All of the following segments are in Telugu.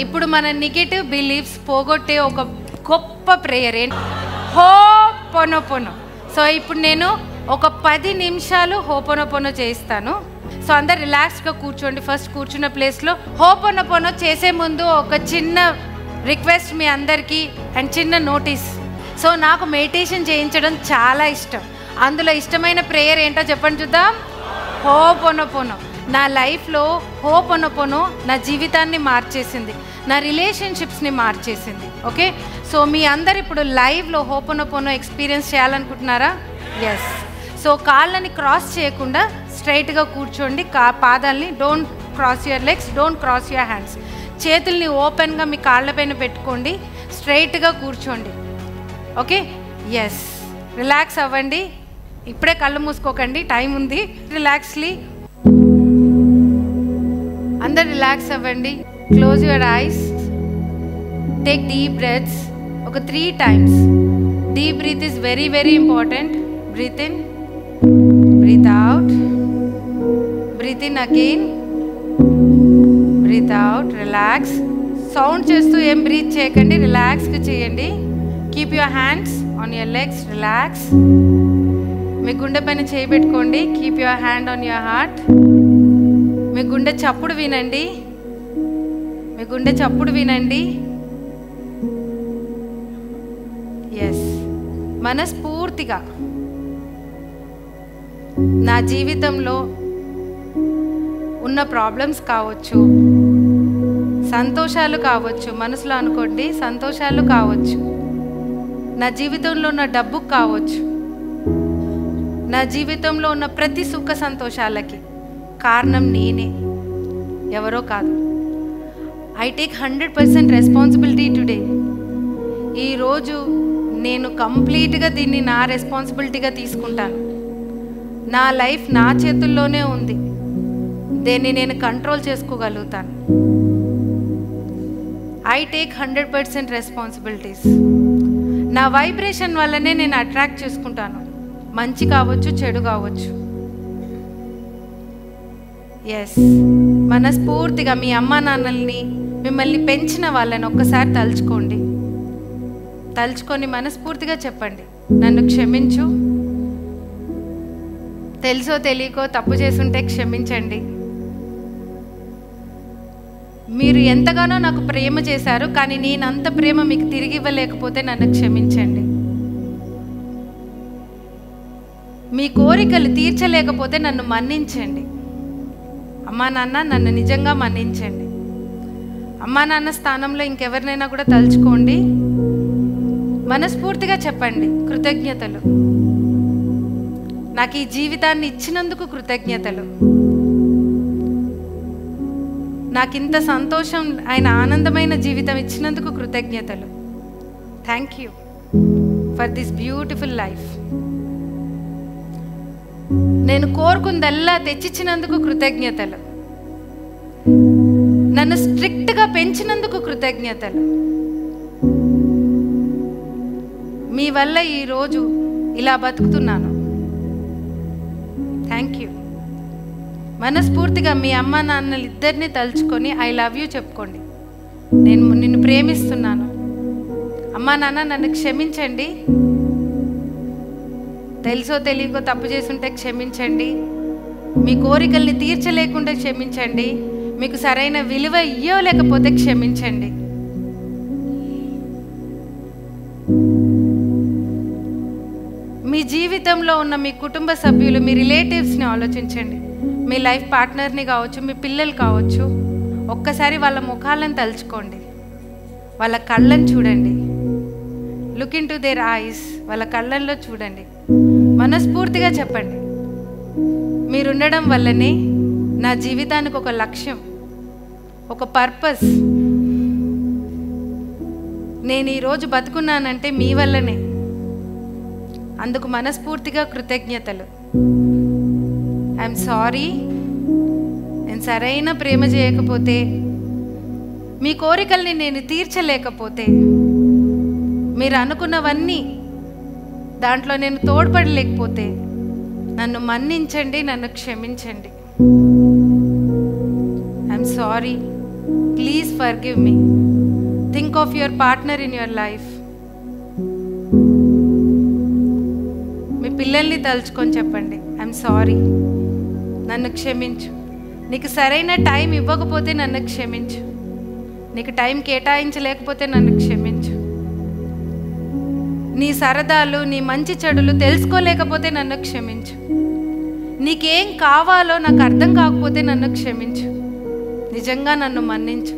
ఇప్పుడు మన నెగటివ్ బిలీఫ్స్ పోగొట్టే ఒక గొప్ప ప్రేయర్ హోపోనోపోనో. సో ఇప్పుడు నేను ఒక 10 నిమిషాలు హోపోనోపోనో చేయిస్తాను. సో అందరు రిలాక్స్గా కూర్చోండి. ఫస్ట్ కూర్చున్న ప్లేస్లో హోపోనోపోనో చేసే ముందు ఒక చిన్న రిక్వెస్ట్ మీ అందరికీ అండ్ చిన్న నోటీస్. సో నాకు మెడిటేషన్ చేయించడం చాలా ఇష్టం. అందులో ఇష్టమైన ప్రేయర్ ఏంటో చెప్పండి చూద్దాం. హోపోనోపోనో. నా లైఫ్లో హోపోనోపోనో నా జీవితాన్ని మార్చేసింది, నా రిలేషన్షిప్స్ని మార్చేసింది. ఓకే, సో మీ అందరు ఇప్పుడు లైవ్లో హోపోనోపోనో ఎక్స్పీరియన్స్ చేయాలనుకుంటున్నారా? ఎస్. సో కాళ్ళని క్రాస్ చేయకుండా స్ట్రైట్గా కూర్చోండి. పాదాలని don't cross your legs, don't cross your hands. చేతుల్ని ఓపెన్గా మీ కాళ్ళపైన పెట్టుకోండి, స్ట్రైట్గా కూర్చోండి. Okay, yes. రిలాక్స్ అవ్వండి. ఇప్పుడే కళ్ళు మూసుకోకండి, టైం ఉంది. రిలాక్స్లీ అందరు రిలాక్స్ అవ్వండి. Close your eyes. Take deep breaths ఒక 3 times. Deep breath is very very important. Breathe in, breathe out, breathe in again, breathe out. Relax. Sound చేస్తూ ఏం బ్రీత్ చేయకండి, రిలాక్స్గా చేయండి. Keep your hands on your legs. Relax. మీ గుండె పైన చేయబెట్టుకోండి. Keep your hand on your heart. మీ గుండె చప్పుడు వినండి, మీ గుండె చప్పుడు వినండి. ఎస్. మనస్ఫూర్తిగా నా జీవితంలో ఉన్న ప్రాబ్లమ్స్ కావచ్చు, సంతోషాలు కావచ్చు, మనసులో అనుకోండి సంతోషాలు కావచ్చు, నా జీవితంలో ఉన్న డబ్బు కావచ్చు, నా జీవితంలో ఉన్న ప్రతి సుఖ సంతోషాలకి కారణం నేనే, ఎవరో కాదు. I take 100% responsibility today. ఈరోజు నేను కంప్లీట్గా దీన్ని నా రెస్పాన్సిబిలిటీగా తీసుకుంటాను. నా లైఫ్ నా చేతుల్లోనే ఉంది, దీన్ని నేను కంట్రోల్ చేసుకోగలుగుతాను. I take 100% responsibilities. నా వైబ్రేషన్ వల్లనే నేను అట్రాక్ట్ చేసుకుంటాను, మంచి కావచ్చు చెడు కావచ్చు. ఎస్. మనస్ఫూర్తిగా మీ అమ్మా నాన్నల్ని, మిమ్మల్ని పెంచిన వాళ్ళని ఒక్కసారి తలుచుకోండి. తలుచుకొని మనస్ఫూర్తిగా చెప్పండి, నన్ను క్షమించు, తెలుసో తెలియకో తప్పు చేసుంటే క్షమించండి. మీరు ఎంతగానో నాకు ప్రేమ చేశారు, కానీ నేనంత ప్రేమ మీకు తిరిగి ఇవ్వలేకపోతే నన్ను క్షమించండి. మీ కోరికలు తీర్చలేకపోతే నన్ను మన్నించండి. అమ్మా నాన్న నన్ను నిజంగా మన్నించండి. అమ్మా నాన్న స్థానంలో ఇంకెవరినైనా కూడా తలుచుకోండి. మనస్ఫూర్తిగా చెప్పండి, కృతజ్ఞతలు, నాకు ఈ జీవితాన్ని ఇచ్చినందుకు కృతజ్ఞతలు, నాకింత సంతోషం ఆయన ఆనందమైన జీవితం ఇచ్చినందుకు కృతజ్ఞతలు. Thank you for this beautiful life. నేను కోరుకుందల్లా తెచ్చిచ్చినందుకు కృతజ్ఞతలు, నన్ను స్ట్రిక్ట్గా పెంచినందుకు కృతజ్ఞతలు. మీ వల్ల ఈరోజు ఇలా బతుకుతున్నాను. Thank you. మనస్ఫూర్తిగా మీ అమ్మ నాన్నలు ఇద్దరిని తలుచుకొని ఐ లవ్ యూ చెప్పుకోండి. నేను నిన్ను ప్రేమిస్తున్నాను. అమ్మా నాన్న నన్ను క్షమించండి, తెలుసో తెలియకో తప్పు చేసుంటే క్షమించండి, మీ కోరికల్ని తీర్చలేకుండా క్షమించండి, మీకు సరైన విలువ ఇవ్వలేకపోతే క్షమించండి. మీ జీవితంలో ఉన్న మీ కుటుంబ సభ్యులు, మీ రిలేటివ్స్ని ఆలోచించండి. మీ లైఫ్ పార్ట్నర్ని కావచ్చు, మీ పిల్లలు కావచ్చు. ఒక్కసారి వాళ్ళ ముఖాలను తలుచుకోండి, వాళ్ళ కళ్ళని చూడండి. Look in to their ice. వాళ్ళ కళ్ళల్లో చూడండి. మనస్ఫూర్తిగా చెప్పండి, మీరుండడం వల్లనే నా జీవితానికి ఒక లక్ష్యం, ఒక పర్పస్. నేను ఈరోజు బతుకున్నానంటే మీ వల్లనే. అందుకు మనస్ఫూర్తిగా కృతజ్ఞతలు. ఐఎమ్ సారీ, నేను సరైన ప్రేమ చేయకపోతే, మీ కోరికల్ని నేను తీర్చలేకపోతే, మీరు అనుకున్నవన్నీ దాంట్లో నేను తోడ్పడలేకపోతే నన్ను మన్నించండి, నన్ను క్షమించండి. I'm sorry, please forgive me. Think of your partner in your life. మీ పిల్లల్ని తలుచుకొని చెప్పండి, ఐఎమ్ సారీ, నన్ను క్షమించు. నీకు సరైన టైం ఇవ్వకపోతే నన్ను క్షమించు. నీకు టైం కేటాయించలేకపోతే నన్ను క్షమించు. నీ సరదాలు, నీ మంచి చెడులు తెలుసుకోలేకపోతే నన్ను క్షమించు. నీకేం కావాలో నాకు అర్థం కాకపోతే నన్ను క్షమించు. నిజంగా నన్ను మన్నించు.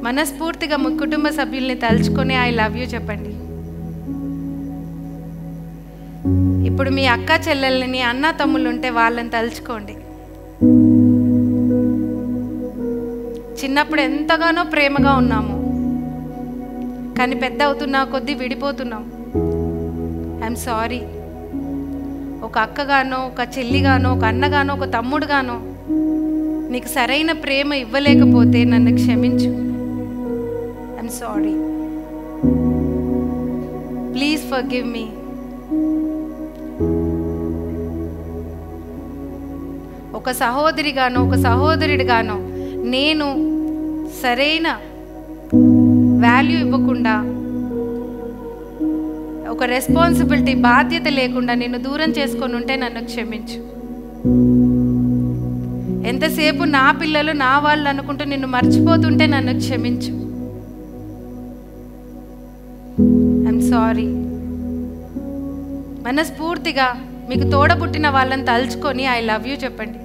మనస్ఫూర్తిగా మీ కుటుంబ సభ్యుల్ని తలుచుకొని ఐ లవ్ యూ చెప్పండి. ఇప్పుడు మీ అక్క చెల్లెల్ని, అన్న తమ్ముళ్ళు ఉంటే వాళ్ళని తలుచుకోండి. చిన్నప్పుడు ఎంతగానో ప్రేమగా ఉన్నాము, కానీ పెద్ద అవుతున్నా కొద్దీ విడిపోతున్నాం. I'm sorry. ఒక అక్కగానో, ఒక చెల్లిగానో, ఒక అన్నగానో, ఒక తమ్ముడుగానో నీకు సరైన ప్రేమ ఇవ్వలేకపోతే నన్ను క్షమించు. I'm sorry. ప్లీజ్ ఫర్గివ్ మీ. ఒక సహోదరిగానో, ఒక సహోదరుడిగానో నేను సరైన వాల్యూ ఇవ్వకుండా, ఒక రెస్పాన్సిబిలిటీ, బాధ్యత లేకుండా నేను దూరం చేసుకొని ఉంటే నన్ను క్షమించు. ఎంతసేపు నా పిల్లలు, నా వాళ్ళు అనుకుంటూ నిన్ను మర్చిపోతుంటే నన్ను క్షమించు. I'm sorry. మనస్ఫూర్తిగా మీకు తోడబుట్టిన వాళ్ళని తలుచుకొని ఐ లవ్ యూ చెప్పండి.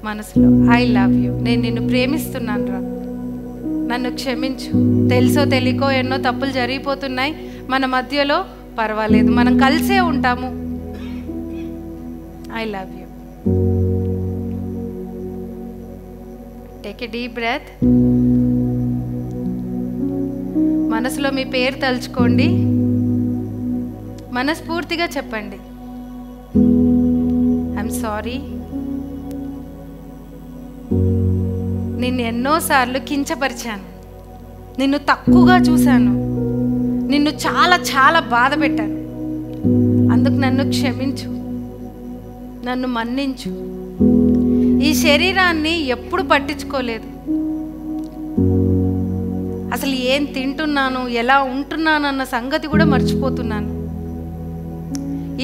మనసులో ఐ లవ్ యూ, నేను నిన్ను ప్రేమిస్తున్నాను రా, నన్ను క్షమించు. తెలుసో తెలియకో ఎన్నో తప్పులు జరిగిపోతున్నాయి మన మధ్యలో, పర్వాలేదు, మనం కలిసే ఉంటాము. I love you. Take a deep breath. మనసులో మీ పేరు తలుచుకోండి. మనస్ఫూర్తిగా చెప్పండి, ఐఎమ్ సారీ. నిన్ను ఎన్నోసార్లు కించపరిచాను, నిన్ను తక్కువగా చూశాను, నిన్ను చాలా చాలా బాధ పెట్టాను. అందుకు నన్ను క్షమించు, నన్ను మన్నించు. ఈ శరీరాన్ని ఎప్పుడు పట్టించుకోలేదు. అసలు ఏం తింటున్నాను, ఎలా ఉంటున్నాను అన్న సంగతి కూడా మర్చిపోతున్నాను.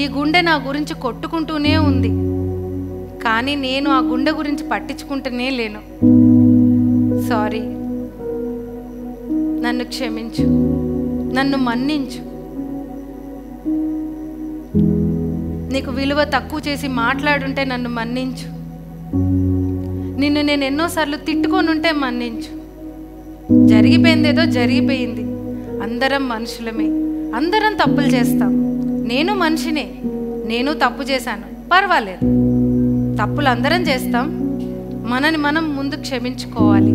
ఈ గుండె నా గురించి కొట్టుకుంటూనే ఉంది, కానీ నేను ఆ గుండె గురించి పట్టించుకుంటూనే లేను. సారీ. నన్ను క్షమించు, నన్ను మన్నించు. నీకు విలువ తక్కువ చేసి మాట్లాడుంటే నన్ను మన్నించు. నిన్ను నేను ఎన్నోసార్లు తిట్టుకొని ఉంటే మన్నించు. జరిగిపోయిందేదో జరిగిపోయింది. అందరం మనుషులమే, అందరం తప్పులు చేస్తాం. నేను మనిషినే, నేను తప్పు చేశాను, పర్వాలేదు. తప్పులు అందరం చేస్తాం, మనని మనం ముందు క్షమించుకోవాలి.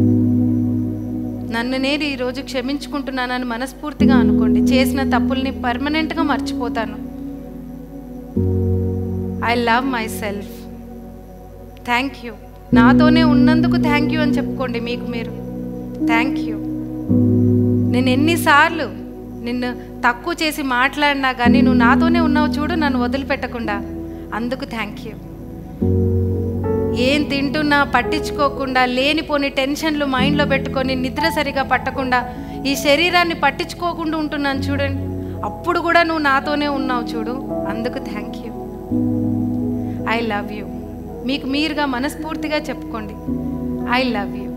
నన్ను నేను ఈరోజు క్షమించుకుంటున్నానని మనస్ఫూర్తిగా అనుకోండి. చేసిన తప్పుల్ని పర్మనెంట్గా మర్చిపోతాను. I love my self. Thank you. నాతోనే ఉన్నందుకు థ్యాంక్ యూ అని చెప్పుకోండి మీకు మీరు. Thank you. నేను ఎన్నిసార్లు నిన్ను తక్కువ చేసి మాట్లాడినా కానీ నువ్వు నాతోనే ఉన్నావు చూడు, నన్ను వదిలిపెట్టకుండా. అందుకు థ్యాంక్ యూ. ఏం తింటున్నా పట్టించుకోకుండా, లేనిపోని టెన్షన్లు మైండ్లో పెట్టుకొని, నిద్ర సరిగా పట్టకుండా, ఈ శరీరాన్ని పట్టించుకోకుండా ఉంటున్నాను చూడండి, అప్పుడు కూడా నువ్వు నాతోనే ఉన్నావు చూడు, అందుకు thank you. I love you. మీకు మీరుగా మనస్ఫూర్తిగా చెప్పుకోండి, ఐ లవ్ యూ.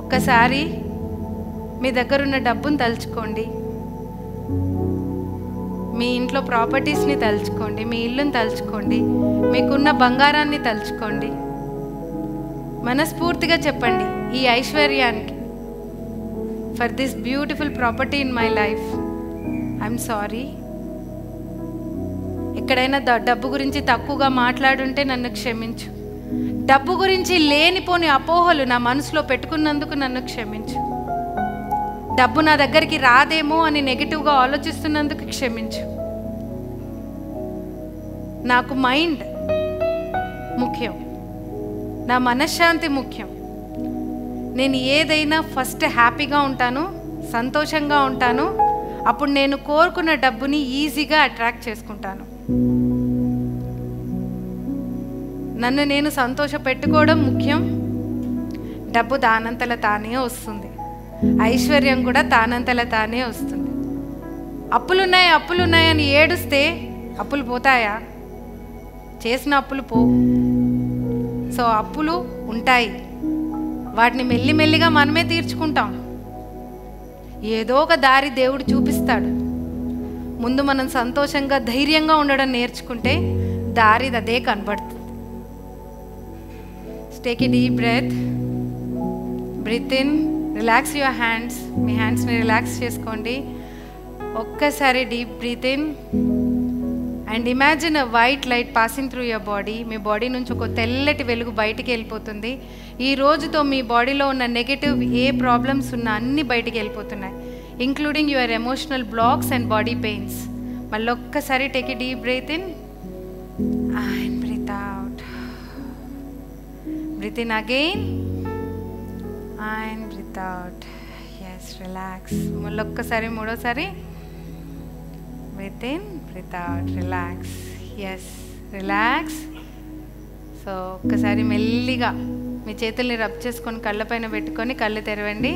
ఒక్కసారి మీ దగ్గరున్న డబ్బును తలుచుకోండి, మీ ఇంట్లో ప్రాపర్టీస్ని తలుచుకోండి, మీ ఇల్లుని తలుచుకోండి, మీకున్న బంగారాన్ని తలుచుకోండి. మనస్ఫూర్తిగా చెప్పండి, ఈ ఐశ్వర్యానికి, for this beautiful property in my life I'm sorry. ఎక్కడైనా డబ్బు గురించి తక్కువగా మాట్లాడుంటే నన్ను క్షమించు. డబ్బు గురించి లేనిపోని అపోహలు నా మనసులో పెట్టుకున్నందుకు నన్ను క్షమించు. డబ్బు నా దగ్గరికి రాదేమో అని నెగిటివ్గా ఆలోచిస్తున్నందుకు క్షమించు. నాకు మైండ్ ముఖ్యం, నా మనశ్శాంతి ముఖ్యం. నేను ఏదైనా ఫస్ట్ హ్యాపీగా ఉంటాను, సంతోషంగా ఉంటాను, అప్పుడు నేను కోరుకున్న డబ్బుని ఈజీగా అట్రాక్ట్ చేసుకుంటాను. నన్ను నేను సంతోష పెట్టుకోవడం ముఖ్యం. డబ్బు దానంతల తానే వస్తుంది, ఐశ్వర్యం కూడా తానంతల తానే వస్తుంది. అప్పులున్నాయని ఏడుస్తే అప్పులు పోతాయా? చేసిన అప్పులు పోవు. సో అప్పులు ఉంటాయి, వాటిని మెల్లిమెల్లిగా మనమే తీర్చుకుంటాం. ఏదో ఒక దారి దేవుడు చూపిస్తాడు. ముందు మనం సంతోషంగా ధైర్యంగా ఉండడం నేర్చుకుంటే దారి అదే కనబడుతుంది. Take a deep breath, breathe in, relax your hands. మీ హ్యాండ్స్ని రిలాక్స్ చేసుకోండి. ఒక్కసారి deep breath in and imagine a white light passing through your body. మీ బాడీ నుంచి ఒక తెల్లటి వెలుగు బయటికి వెళ్ళిపోతుంది. ఈ రోజుతో మీ బాడీలో ఉన్న నెగటివ్ ఏ ప్రాబ్లమ్స్ ఉన్నా అన్నీ బయటికి వెళ్ళిపోతున్నాయి, including your emotional blocks and body pains. మళ్ళీ ఒక్కసారి take a deep breath in and breathe out. Breathe in again and breathe out. Yes, relax. మళ్ళీ ఒక్కసారి మూడోసారి breathe in, breathe out, relax. Yes, relax. So ఒక్కసారి మెల్లిగా మీ చేతుల్ని రబ్ చేసుకొని కళ్ళపైన పెట్టుకొని కళ్ళు తెరవండి.